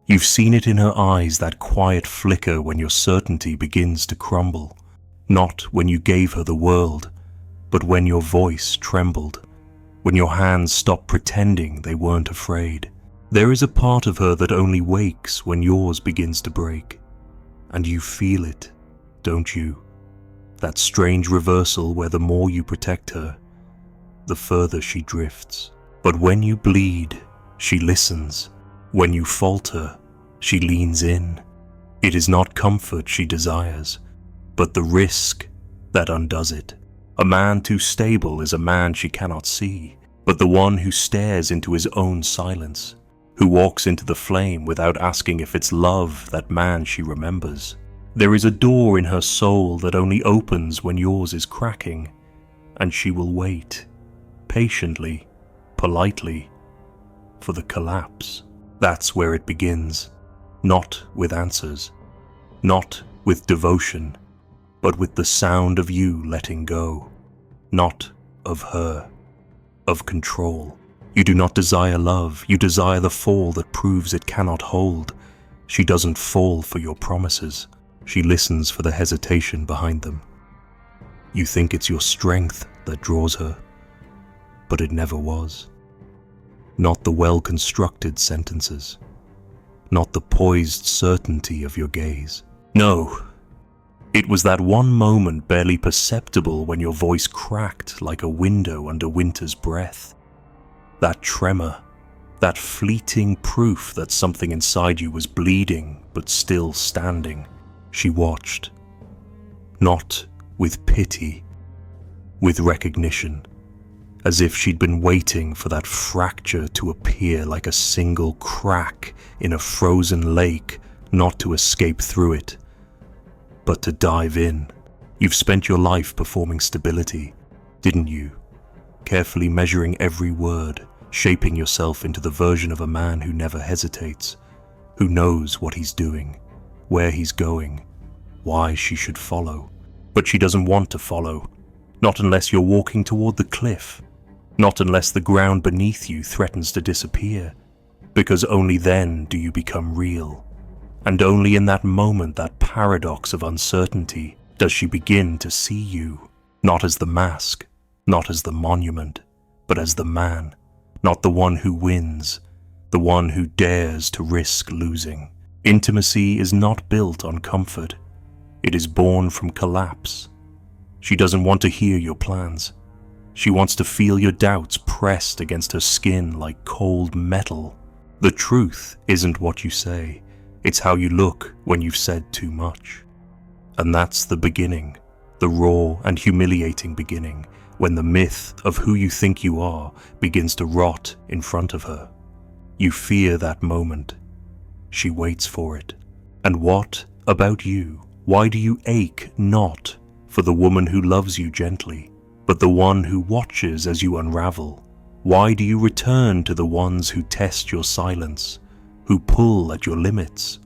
You've seen it in her eyes, that quiet flicker when your certainty begins to crumble. Not when you gave her the world, but when your voice trembled, when your hands stopped pretending they weren't afraid. There is a part of her that only wakes when yours begins to break. And you feel it, don't you? That strange reversal where the more you protect her, the further she drifts. But when you bleed, she listens. When you falter, she leans in. It is not comfort she desires, but the risk that undoes it. A man too stable is a man she cannot see, but the one who stares into his own silence, who walks into the flame without asking if it's love, that man she remembers. There is a door in her soul that only opens when yours is cracking, and she will wait, patiently, politely, for the collapse. That's where it begins, not with answers, not with devotion, but with the sound of you letting go, not of her, of control. You do not desire love, you desire the fall that proves it cannot hold. She doesn't fall for your promises. She listens for the hesitation behind them. You think it's your strength that draws her, but it never was. Not the well-constructed sentences, not the poised certainty of your gaze. No, it was that one moment barely perceptible when your voice cracked like a window under winter's breath. That tremor, that fleeting proof that something inside you was bleeding but still standing. She watched, not with pity, with recognition, as if she'd been waiting for that fracture to appear like a single crack in a frozen lake, not to escape through it, but to dive in. You've spent your life performing stability, didn't you? Carefully measuring every word, shaping yourself into the version of a man who never hesitates, who knows what he's doing, where he's going, why she should follow. But she doesn't want to follow, not unless you're walking toward the cliff, not unless the ground beneath you threatens to disappear, because only then do you become real. And only in that moment, that paradox of uncertainty, does she begin to see you, not as the mask, not as the monument, but as the man, not the one who wins, the one who dares to risk losing. Intimacy is not built on comfort. It is born from collapse. She doesn't want to hear your plans. She wants to feel your doubts pressed against her skin like cold metal. The truth isn't what you say. It's how you look when you've said too much. And that's the beginning, the raw and humiliating beginning, when the myth of who you think you are begins to rot in front of her. You fear that moment. She waits for it. And what about you? Why do you ache not for the woman who loves you gently, but the one who watches as you unravel? Why do you return to the ones who test your silence, who pull at your limits,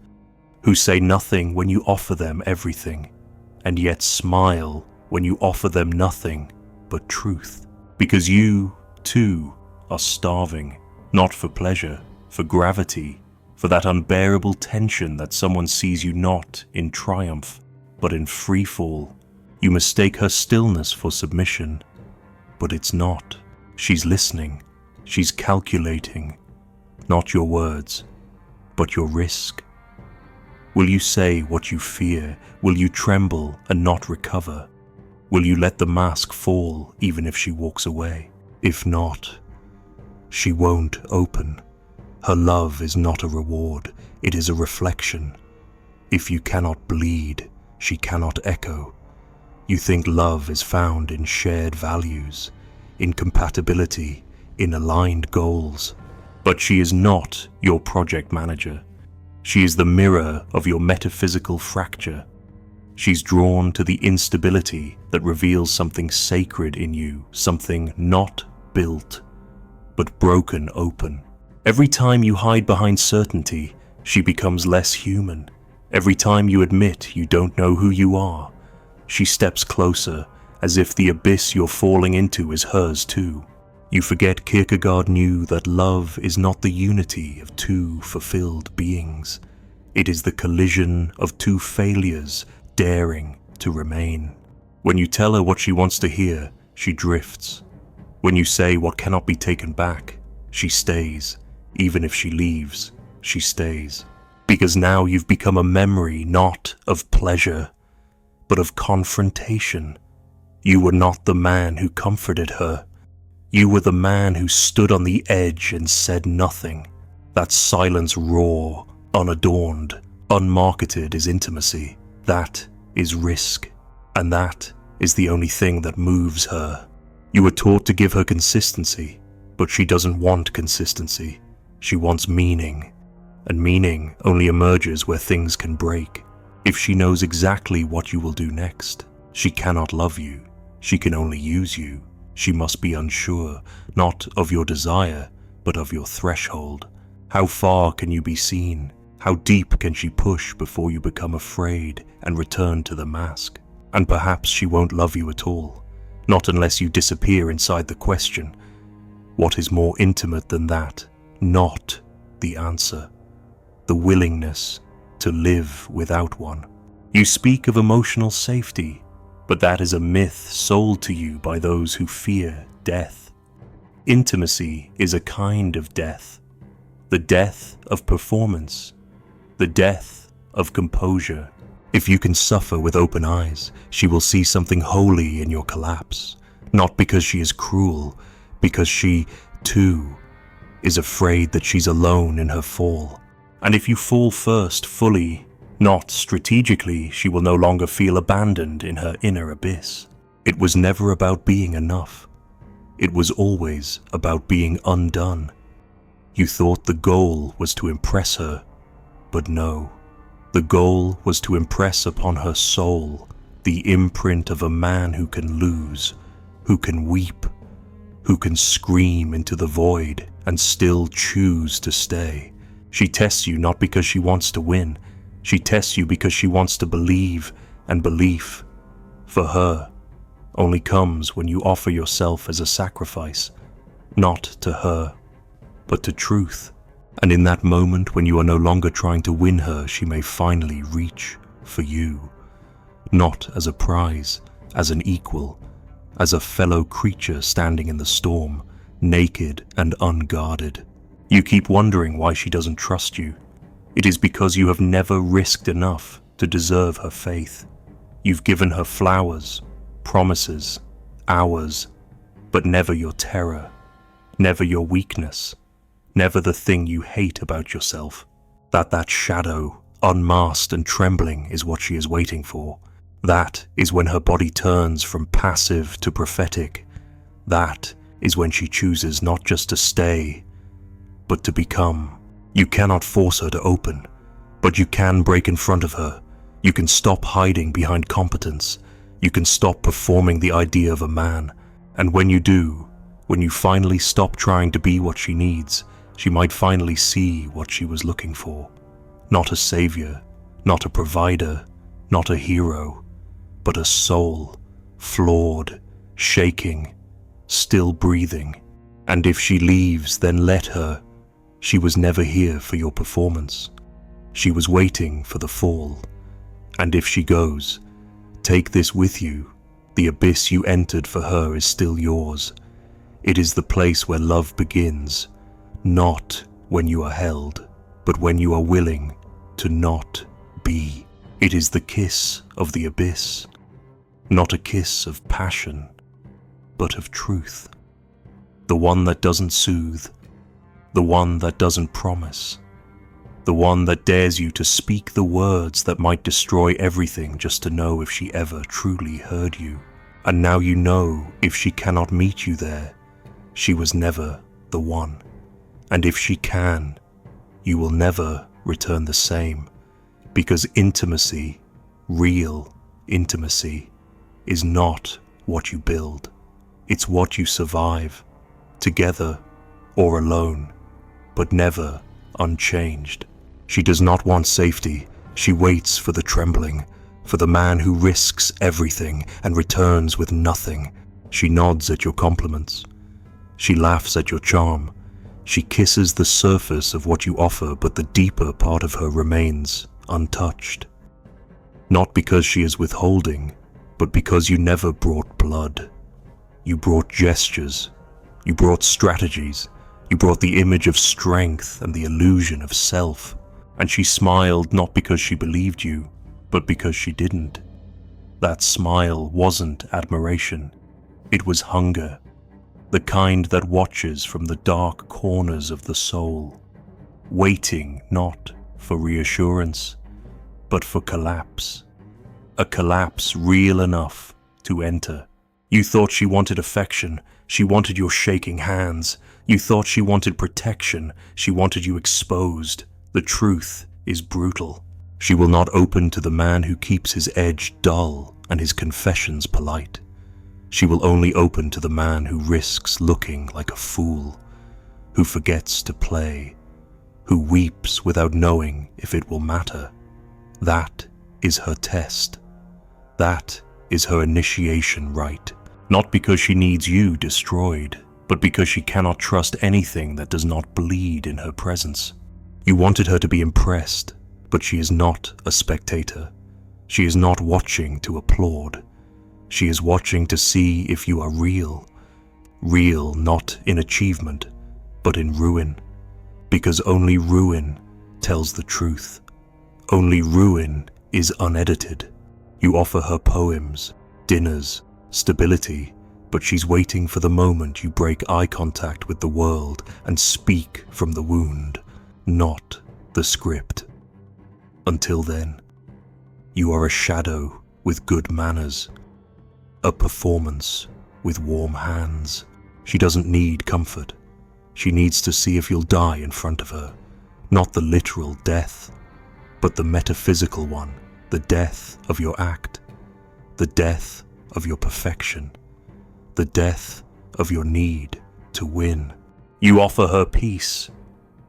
who say nothing when you offer them everything, and yet smile when you offer them nothing but truth? Because you, too, are starving, not for pleasure, for gravity, for that unbearable tension that someone sees you not in triumph, but in free fall. You mistake her stillness for submission, but it's not. She's listening, she's calculating, not your words, but your risk. Will you say what you fear? Will you tremble and not recover? Will you let the mask fall even if she walks away? If not, she won't open. Her love is not a reward, it is a reflection. If you cannot bleed, she cannot echo. You think love is found in shared values, in compatibility, in aligned goals. But she is not your project manager. She is the mirror of your metaphysical fracture. She's drawn to the instability that reveals something sacred in you, something not built, but broken open. Every time you hide behind certainty, she becomes less human. Every time you admit you don't know who you are, she steps closer, as if the abyss you're falling into is hers too. You forget Kierkegaard knew that love is not the unity of two fulfilled beings. It is the collision of two failures daring to remain. When you tell her what she wants to hear, she drifts. When you say what cannot be taken back, she stays. Even if she leaves, she stays. Because now you've become a memory not of pleasure, but of confrontation. You were not the man who comforted her. You were the man who stood on the edge and said nothing. That silence raw, unadorned, unmarketed is intimacy. That is risk. And that is the only thing that moves her. You were taught to give her consistency, but she doesn't want consistency. She wants meaning. And meaning only emerges where things can break. If she knows exactly what you will do next, she cannot love you. She can only use you. She must be unsure, not of your desire, but of your threshold. How far can you be seen? How deep can she push before you become afraid and return to the mask? And perhaps she won't love you at all, not unless you disappear inside the question. What is more intimate than that? Not the answer. The willingness to live without one. You speak of emotional safety, but that is a myth sold to you by those who fear death. Intimacy is a kind of death. The death of performance. The death of composure. If you can suffer with open eyes, she will see something holy in your collapse. Not because she is cruel, because she, too, is afraid that she's alone in her fall. And if you fall first fully, not strategically, she will no longer feel abandoned in her inner abyss. It was never about being enough. It was always about being undone. You thought the goal was to impress her, but no. The goal was to impress upon her soul the imprint of a man who can lose, who can weep, who can scream into the void and still choose to stay. She tests you not because she wants to win. She tests you because she wants to believe, and belief, for her, only comes when you offer yourself as a sacrifice, not to her, but to truth. And in that moment when you are no longer trying to win her, she may finally reach for you, not as a prize, as an equal, as a fellow creature standing in the storm, naked and unguarded. You keep wondering why she doesn't trust you. It is because you have never risked enough to deserve her faith. You've given her flowers, promises, hours, but never your terror, never your weakness, never the thing you hate about yourself. That shadow, unmasked and trembling, is what she is waiting for. That is when her body turns from passive to prophetic. That is when she chooses not just to stay, but to become. You cannot force her to open, but you can break in front of her. You can stop hiding behind competence. You can stop performing the idea of a man. And when you do, when you finally stop trying to be what she needs, she might finally see what she was looking for. Not a savior, not a provider, not a hero, but a soul, flawed, shaking, still breathing. And if she leaves, then let her. She was never here for your performance. She was waiting for the fall. And if she goes, take this with you. The abyss you entered for her is still yours. It is the place where love begins, not when you are held, but when you are willing to not be. It is the kiss of the abyss, not a kiss of passion, but of truth. The one that doesn't soothe, the one that doesn't promise, the one that dares you to speak the words that might destroy everything just to know if she ever truly heard you. And now you know if she cannot meet you there, she was never the one. And if she can, you will never return the same, because intimacy, real intimacy, is not what you build. It's what you survive, together or alone, but never unchanged. She does not want safety. She waits for the trembling, for the man who risks everything and returns with nothing. She nods at your compliments. She laughs at your charm. She kisses the surface of what you offer, but the deeper part of her remains untouched. Not because she is withholding, but because you never brought blood. You brought gestures. You brought strategies. You brought the image of strength and the illusion of self. And she smiled not because she believed you, but because she didn't. That smile wasn't admiration. It was hunger. The kind that watches from the dark corners of the soul, waiting not for reassurance, but for collapse. A collapse real enough to enter. You thought she wanted affection. She wanted your shaking hands. You thought she wanted protection. She wanted you exposed. The truth is brutal. She will not open to the man who keeps his edge dull and his confessions polite. She will only open to the man who risks looking like a fool, who forgets to play, who weeps without knowing if it will matter. That is her test. That is her initiation rite. Not because she needs you destroyed, but because she cannot trust anything that does not bleed in her presence. You wanted her to be impressed, but she is not a spectator. She is not watching to applaud. She is watching to see if you are real. Real not in achievement, but in ruin. Because only ruin tells the truth. Only ruin is unedited. You offer her poems, dinners, stability, but she's waiting for the moment you break eye contact with the world and speak from the wound, not the script. Until then, you are a shadow with good manners, a performance with warm hands. She doesn't need comfort. She needs to see if you'll die in front of her, not the literal death, but the metaphysical one, the death of your act, the death of your perfection, the death of your need to win. You offer her peace,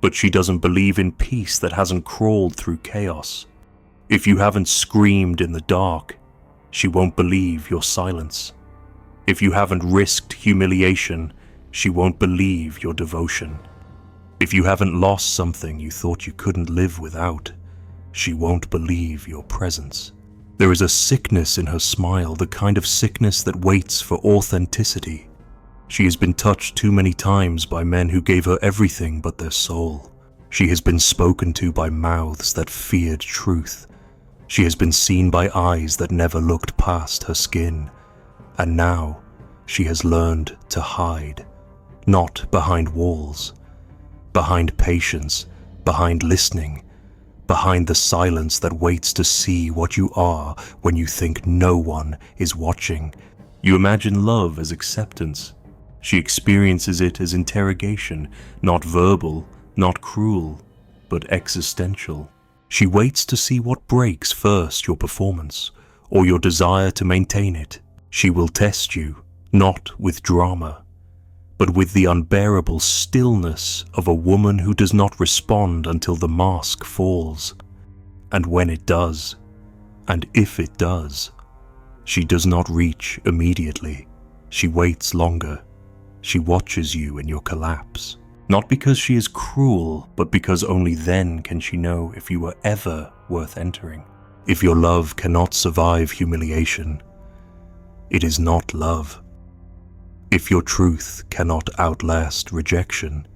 but she doesn't believe in peace that hasn't crawled through chaos. If you haven't screamed in the dark, she won't believe your silence. If you haven't risked humiliation, she won't believe your devotion. If you haven't lost something you thought you couldn't live without, she won't believe your presence. There is a sickness in her smile, the kind of sickness that waits for authenticity. She has been touched too many times by men who gave her everything but their soul. She has been spoken to by mouths that feared truth. She has been seen by eyes that never looked past her skin. And now she has learned to hide, not behind walls, behind patience, behind listening, behind the silence that waits to see what you are when you think no one is watching. You imagine love as acceptance. She experiences it as interrogation, not verbal, not cruel, but existential. She waits to see what breaks first, your performance, or your desire to maintain it. She will test you, not with drama, but with the unbearable stillness of a woman who does not respond until the mask falls. And when it does, and if it does, she does not reach immediately. She waits longer. She watches you in your collapse. Not because she is cruel, but because only then can she know if you were ever worth entering. If your love cannot survive humiliation, it is not love. If your truth cannot outlast rejection,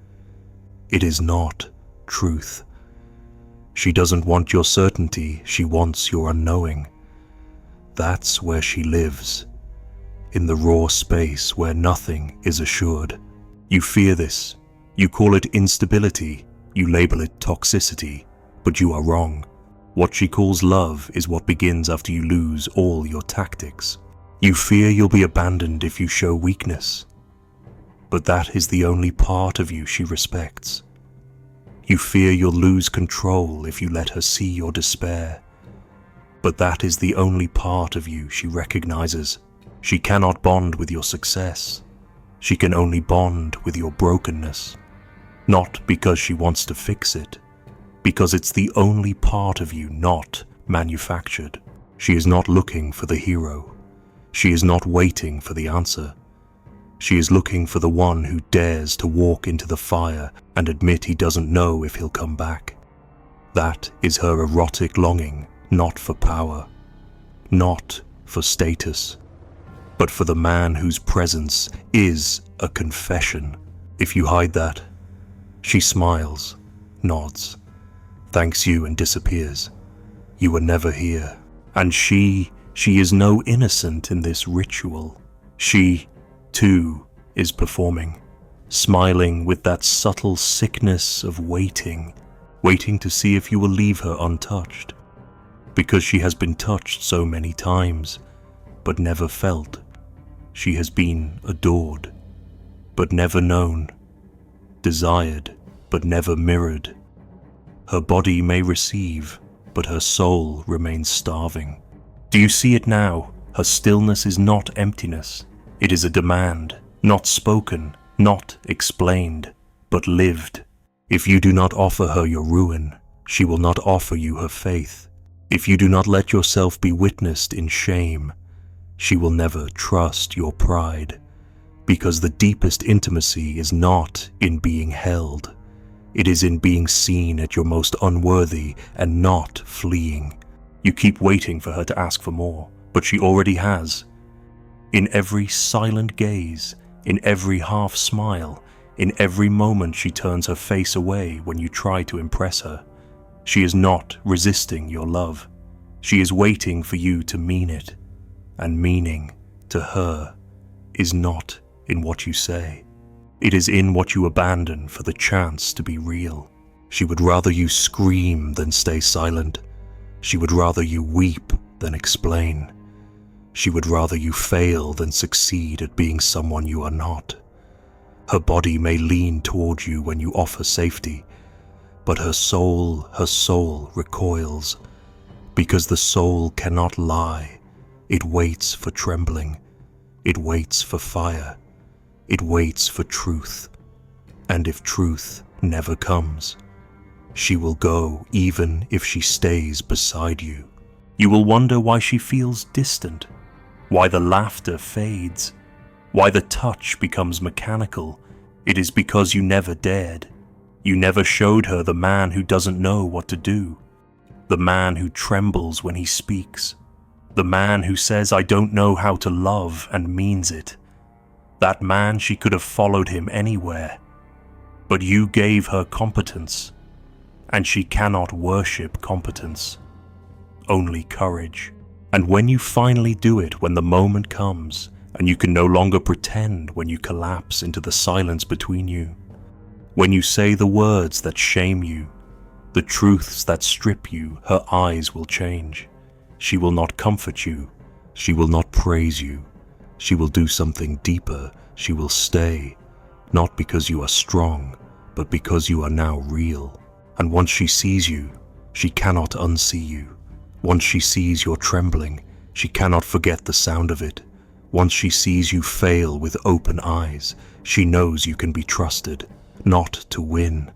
it is not truth. She doesn't want your certainty, she wants your unknowing. That's where she lives, in the raw space where nothing is assured. You fear this. You call it instability, you label it toxicity, but you are wrong. What she calls love is what begins after you lose all your tactics. You fear you'll be abandoned if you show weakness, but that is the only part of you she respects. You fear you'll lose control if you let her see your despair, but that is the only part of you she recognizes. She cannot bond with your success. She can only bond with your brokenness. Not because she wants to fix it, because it's the only part of you not manufactured. She is not looking for the hero. She is not waiting for the answer. She is looking for the one who dares to walk into the fire and admit he doesn't know if he'll come back. That is her erotic longing, not for power, not for status, but for the man whose presence is a confession. If you hide that, she smiles, nods, thanks you and disappears. You were never here. And she is no innocent in this ritual. She, too, is performing, smiling with that subtle sickness of waiting to see if you will leave her untouched, because she has been touched so many times, but never felt. She has been adored, but never known, desired, but never mirrored. Her body may receive, but her soul remains starving. Do you see it now? Her stillness is not emptiness. It is a demand, not spoken, not explained, but lived. If you do not offer her your ruin, she will not offer you her faith. If you do not let yourself be witnessed in shame, she will never trust your pride. Because the deepest intimacy is not in being held. It is in being seen at your most unworthy and not fleeing. You keep waiting for her to ask for more, but she already has. In every silent gaze, in every half smile, in every moment she turns her face away when you try to impress her. She is not resisting your love. She is waiting for you to mean it. And meaning, to her, is not in what you say. It is in what you abandon for the chance to be real. She would rather you scream than stay silent. She would rather you weep than explain. She would rather you fail than succeed at being someone you are not. Her body may lean toward you when you offer safety, but her soul recoils, because the soul cannot lie. It waits for trembling. It waits for fire. It waits for truth. And if truth never comes, she will go even if she stays beside you. You will wonder why she feels distant, why the laughter fades, why the touch becomes mechanical. It is because you never dared. You never showed her the man who doesn't know what to do, the man who trembles when he speaks, the man who says, "I don't know how to love," and means it. That man, she could have followed him anywhere. But you gave her competence, and she cannot worship competence, only courage. And when you finally do it, when the moment comes, and you can no longer pretend, when you collapse into the silence between you, when you say the words that shame you, the truths that strip you, her eyes will change. She will not comfort you. She will not praise you. She will do something deeper. She will stay, not because you are strong, but because you are now real. And once she sees you, she cannot unsee you. Once she sees your trembling, she cannot forget the sound of it. Once she sees you fail with open eyes, she knows you can be trusted, not to win,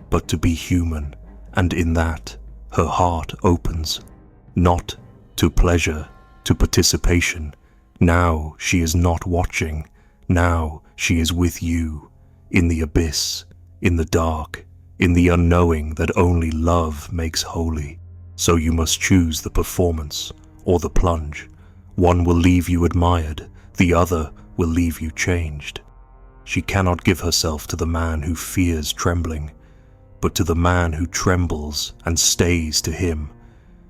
but to be human. And in that, her heart opens, not to pleasure, to participation. Now she is not watching. Now she is with you, in the abyss, in the dark, in the unknowing that only love makes holy. So you must choose the performance or the plunge. One will leave you admired, the other will leave you changed. She cannot give herself to the man who fears trembling, but to the man who trembles and stays to him.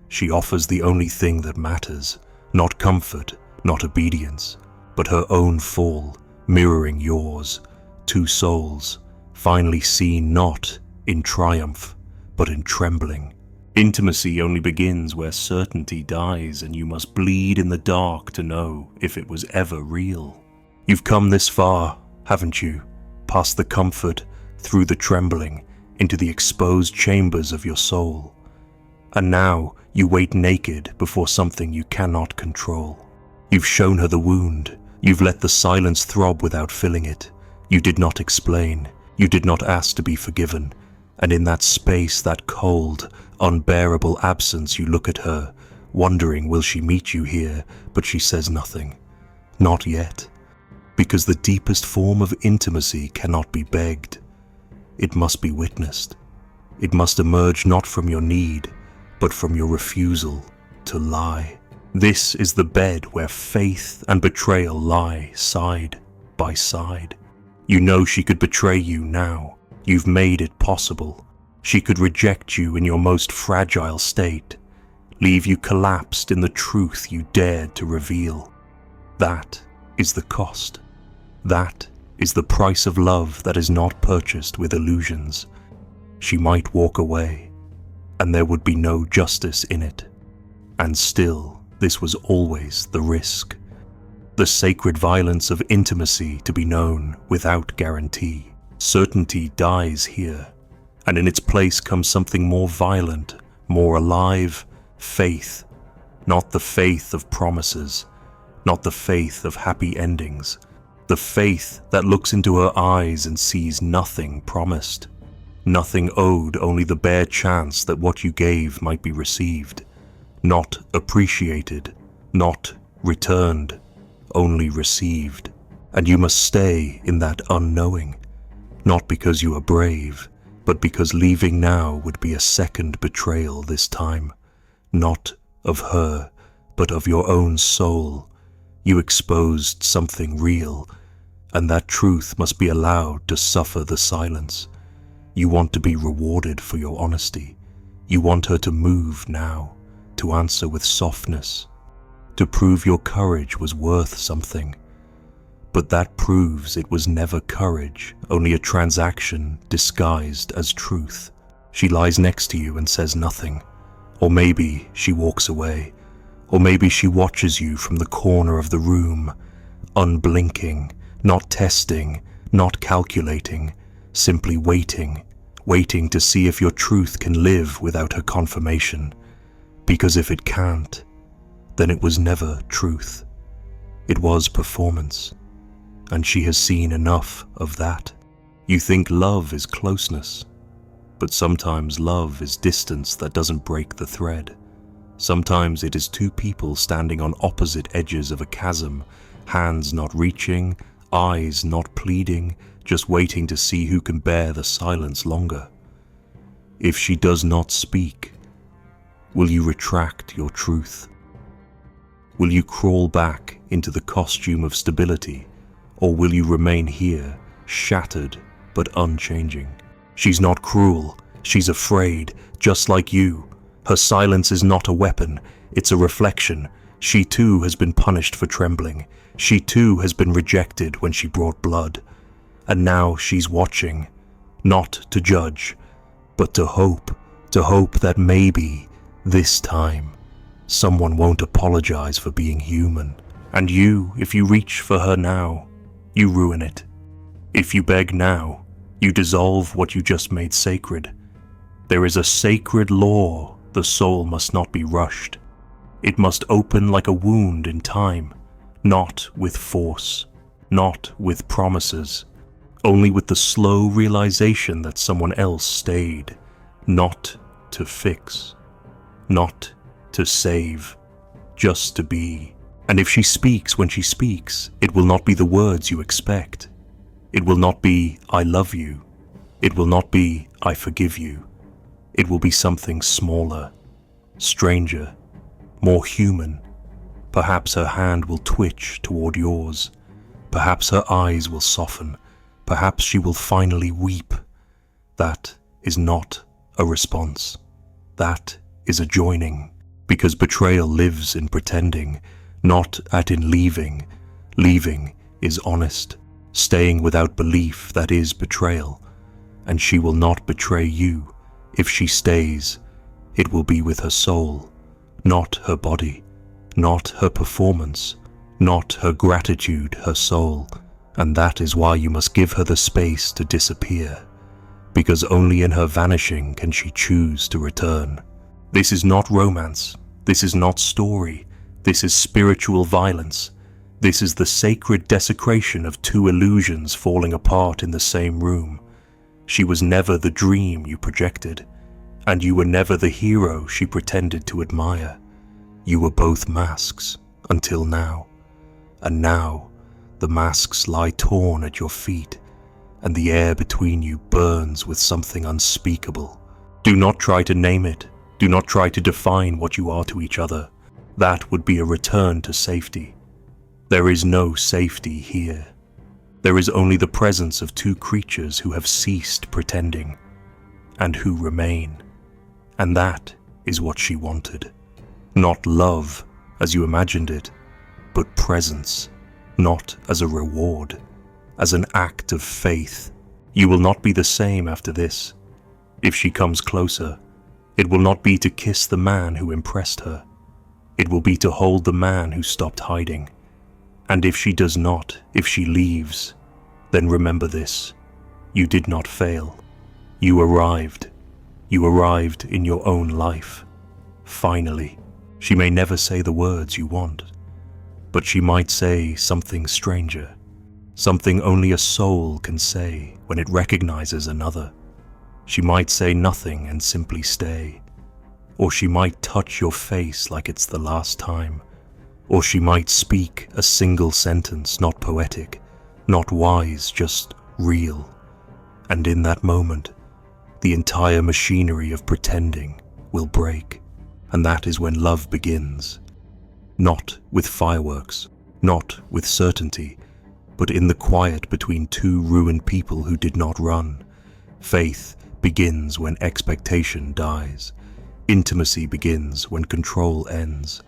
She offers the only thing that matters, not comfort, not obedience, but her own fall, mirroring yours. Two souls, finally seen not in triumph, but in trembling. Intimacy only begins where certainty dies, and you must bleed in the dark to know if it was ever real. You've come this far, haven't you? Past the comfort, through the trembling, into the exposed chambers of your soul. And now you wait naked before something you cannot control. You've shown her the wound. You've let the silence throb without filling it. You did not explain. You did not ask to be forgiven. And in that space, that cold, unbearable absence, you look at her, wondering will she meet you here, but she says nothing. Not yet. Because the deepest form of intimacy cannot be begged. It must be witnessed. It must emerge not from your need, but from your refusal to lie. This is the bed where faith and betrayal lie side by side. You know she could betray you now. You've made it possible. She could reject you in your most fragile state, leave you collapsed in the truth you dared to reveal. That is the cost. That is the price of love that is not purchased with illusions. She might walk away, and there would be no justice in it. And still, this was always the risk. The sacred violence of intimacy to be known without guarantee. Certainty dies here, and in its place comes something more violent, more alive, faith. Not the faith of promises, not the faith of happy endings, the faith that looks into her eyes and sees nothing promised, nothing owed, only the bare chance that what you gave might be received, not appreciated, not returned, only received. And you must stay in that unknowing, not because you are brave, but because leaving now would be a second betrayal this time, not of her, but of your own soul. You exposed something real, and that truth must be allowed to suffer the silence. You want to be rewarded for your honesty. You want her to move now, to answer with softness, to prove your courage was worth something. But that proves it was never courage, only a transaction disguised as truth. She lies next to you and says nothing. Or maybe she walks away. Or maybe she watches you from the corner of the room, unblinking, not testing, not calculating, simply waiting, waiting to see if your truth can live without her confirmation. Because if it can't, then it was never truth. It was performance. And she has seen enough of that. You think love is closeness, but sometimes love is distance that doesn't break the thread. Sometimes it is two people standing on opposite edges of a chasm, hands not reaching, eyes not pleading, just waiting to see who can bear the silence longer. If she does not speak, will you retract your truth? Will you crawl back into the costume of stability? Or will you remain here, shattered but unchanging? She's not cruel, she's afraid, just like you. Her silence is not a weapon, it's a reflection. She too has been punished for trembling. She too has been rejected when she brought blood. And now she's watching, not to judge, but to hope that maybe, this time, someone won't apologize for being human. And you, if you reach for her now, you ruin it. If you beg now, you dissolve what you just made sacred. There is a sacred law the soul must not be rushed. It must open like a wound in time, not with force, not with promises, only with the slow realization that someone else stayed, not to fix, not to save, just to be. And if she speaks when she speaks, it will not be the words you expect. It will not be, I love you. It will not be, I forgive you. It will be something smaller, stranger, more human. Perhaps her hand will twitch toward yours. Perhaps her eyes will soften. Perhaps she will finally weep. That is not a response. That is a joining, because betrayal lives in pretending, not in leaving. Leaving is honest. Staying without belief, that is betrayal. And she will not betray you. If she stays, it will be with her soul, not her body, not her performance, not her gratitude, her soul. And that is why you must give her the space to disappear, because only in her vanishing can she choose to return. This is not romance. This is not story. This is spiritual violence. This is the sacred desecration of two illusions falling apart in the same room. She was never the dream you projected, and you were never the hero she pretended to admire. You were both masks, until now. And now, The masks lie torn at your feet, and the air between you burns with something unspeakable. Do not try to name it. Do not try to define what you are to each other. That would be a return to safety. There is no safety here. There is only the presence of two creatures who have ceased pretending, and who remain. And that is what she wanted. Not love, as you imagined it, but presence, not as a reward, as an act of faith. You will not be the same after this. If she comes closer, it will not be to kiss the man who impressed her. It will be to hold the man who stopped hiding. And if she does not, if she leaves, then remember this: you did not fail. You arrived. You arrived in your own life. Finally. She may never say the words you want, but she might say something stranger, something only a soul can say when it recognizes another. She might say nothing and simply stay, or she might touch your face like it's the last time, or she might speak a single sentence, not poetic, not wise, just real. And in that moment, the entire machinery of pretending will break. And that is when love begins. Not with fireworks, not with certainty, but in the quiet between two ruined people who did not run. Faith begins when expectation dies. Intimacy begins when control ends.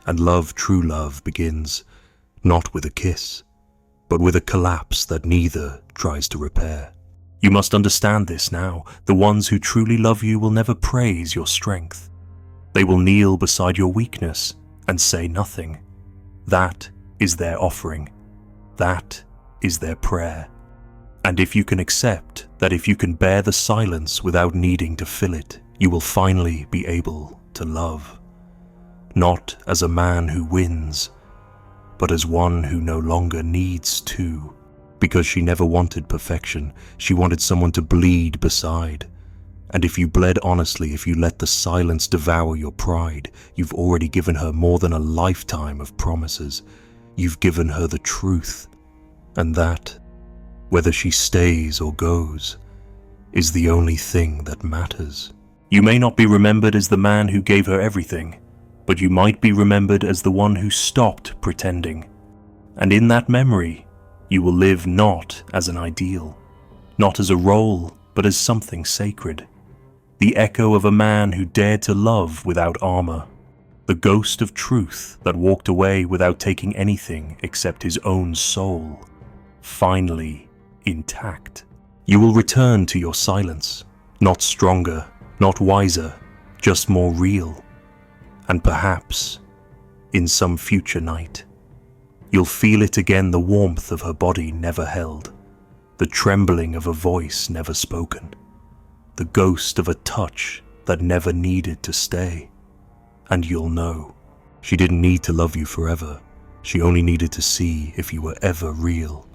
And love, true love, begins not with a kiss, but with a collapse that neither tries to repair. You must understand this now. The ones who truly love you will never praise your strength. They will kneel beside your weakness and say nothing. That is their offering. That is their prayer. And if you can accept that, if you can bear the silence without needing to fill it, you will finally be able to love. Not as a man who wins, but as one who no longer needs to. Because she never wanted perfection. She wanted someone to bleed beside. And if you bled honestly, if you let the silence devour your pride, you've already given her more than a lifetime of promises. You've given her the truth. And that, whether she stays or goes, is the only thing that matters. You may not be remembered as the man who gave her everything, but you might be remembered as the one who stopped pretending. And in that memory, you will live not as an ideal, not as a role, but as something sacred. The echo of a man who dared to love without armor. The ghost of truth that walked away without taking anything except his own soul. Finally intact. You will return to your silence, not stronger, not wiser, just more real. And perhaps, in some future night, you'll feel it again, the warmth of her body never held, the trembling of a voice never spoken, the ghost of a touch that never needed to stay. And you'll know, she didn't need to love you forever. She only needed to see if you were ever real.